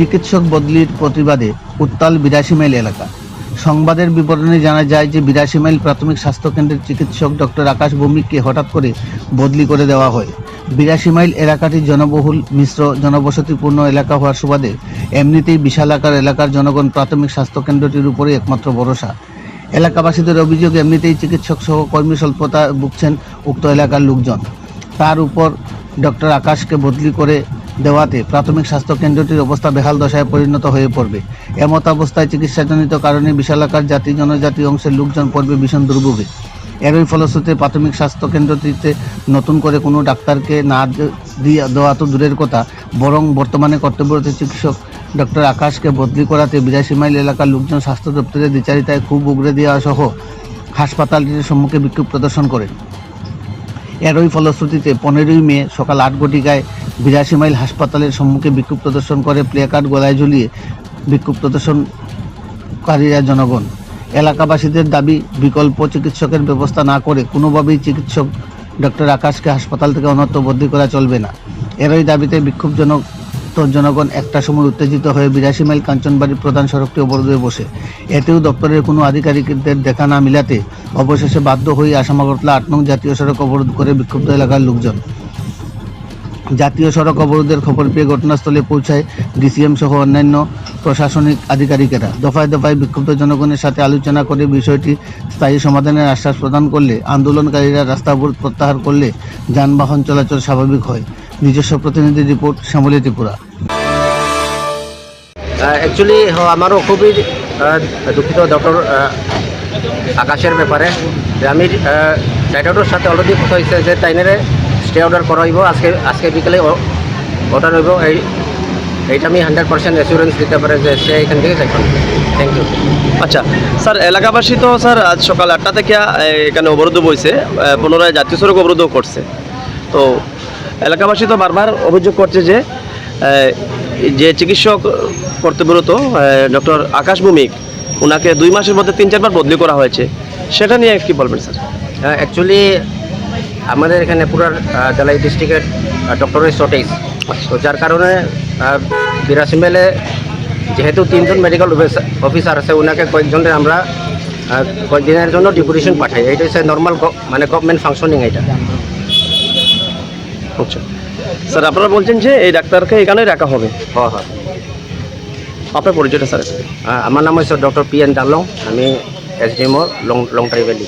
চিকিৎসক বদলির প্রতিবাদে উত্তাল ৮২ মাইল এলাকা। সংবাদের বিবরণে জানা যায় যে ৮২ মাইল প্রাথমিক স্বাস্থ্যকেন্দ্রের চিকিৎসক ডক্টর আকাশ ভৌমিককে হঠাৎ করে বদলি করে দেওয়া হয়। ৮২ মাইল এলাকাটি জনবহুল মিশ্র জনবসতিপূর্ণ এলাকা হওয়ার সুবাদে এমনিতেই বিশাল আকার এলাকার জনগণ প্রাথমিক স্বাস্থ্যকেন্দ্রটির উপরে একমাত্র ভরসা। এলাকাবাসীদের অভিযোগ, এমনিতেই চিকিৎসক সহ কর্মী স্বল্পতা ভুগছেন উক্ত এলাকার লোকজন। তার উপর ডক্টর আকাশকে বদলি করে দেওয়াতে প্রাথমিক স্বাস্থ্যকেন্দ্রটির অবস্থা বেহাল দশায় পরিণত হয়ে পড়বে। এমত অবস্থায় চিকিৎসাজনিত কারণে বিশালাকার জাতি জনজাতি অংশের লোকজন পড়বে ভীষণ দুর্ভোগে। এরই ফলশ্রুতিতে প্রাথমিক স্বাস্থ্যকেন্দ্রটিতে নতুন করে কোনো ডাক্তারকে না দিয়ে দেওয়া তো দূরের কথা, বরং বর্তমানে কর্তব্যরত চিকিৎসক ডক্টর আকাশকে বদলি করাতে ৮২ মাইল এলাকার লোকজন স্বাস্থ্য দপ্তরের দ্বিচারিতায় খুব উগরে দেওয়া সহ হাসপাতালটির সম্মুখে বিক্ষোভ প্রদর্শন করে। এরই ফলশ্রুতিতে 15ই মে সকাল 8 ঘটিকায় ৮২ মাইল হাসপাতালের সম্মুখে বিক্ষোভ প্রদর্শন করে প্লেকার্ড গলায় ঝুলিয়ে বিক্ষোভ প্রদর্শনকারীরা জনগণ। এলাকাবাসীদের দাবি, বিকল্প চিকিৎসকের ব্যবস্থা না করে কোনোভাবেই চিকিৎসক ডক্টর আকাশকে হাসপাতাল থেকে অন্যত্র বদলি করা চলবে না। এরই দাবিতে জনগণ একটা সময় উত্তেজিত হয়ে ৮২ মাইল কাঞ্চনবাড়ির প্রধান সড়কটি অবরোধে বসে। এতেও দপ্তরের কোনো আধিকারিকদের দেখা না মিলাতে অবশেষে বাধ্য হয়ে আসামাগতলা ৮ নং জাতীয় সড়ক অবরোধ করে বিক্ষুব্ধ এলাকার লোকজন। জাতীয় সড়ক অবরোধের খবর পেয়ে ঘটনাস্থলে পৌঁছায় ডিসিএম সহ অন্যান্য প্রশাসনিক আধিকারিকেরা। দফায় দফায় বিক্ষুব্ধ জনগণের সাথে আলোচনা করে বিষয়টি স্থায়ী সমাধানের আশ্বাস প্রদান করলে আন্দোলনকারীরা রাস্তা অবরোধ প্রত্যাহার করলে যানবাহন চলাচল স্বাভাবিক হয়। নিজস্ব প্রতিনিধি রিপোর্ট, শ্যামলী ত্রিপুরা। অ্যাকচুয়ালি আমারও খুবই দুঃখিত ডক্টর আকাশের ব্যাপারে। আমি ডাক্তারের সাথে অলরেডি কথা হয়েছে যে তাইনারে স্টে অর্ডার করা হইব, আজকে বিকেলে অর্ডার হইব। এইটা আমি 100% অ্যাসুরেন্স দিতে পারে যে সে এখান থেকে যাইব। Thank you. আচ্ছা স্যার, এলাকাবাসী তো স্যার আজ সকাল 8টা থেকে এখানে অবরোধ বইছে, পুনরায় জাতীয় সড়ক অবরোধও করছে। তো এলাকাবাসী তো বারবার অভিযোগ করছে যে চিকিৎসক কর্তব্যরত ডক্টর আকাশ ভৌমিক, ওনাকে 2 মাসের মধ্যে 3-4 বার বদলি করা হয়েছে। সেটা নিয়ে কি বলবেন স্যার? অ্যাকচুয়ালি আমাদের এখানে পুরো জেলা ডিস্ট্রিক্টের ডক্টরের শর্টেজ, তো যার কারণে ৮২ মাইলে যেহেতু 3 জন মেডিকেল অফিসার আছে, ওনাকে কয়েকজনের আমরা কয়েকদিনের জন্য ডেপুটেশন পাঠাই। এটা হচ্ছে নর্মাল মানে গভর্নমেন্ট ফাংশনিং এটা। আচ্ছা স্যার, আপনারা বলছেন যে এই ডাক্তারকে এখানেই রাখা হবে? হ্যাঁ হ্যাঁ। আপনার পরিচয়টা স্যার? আমার নাম হচ্ছে ডক্টর PN ডালং, আমি SDMO লংটাই ভ্যালি।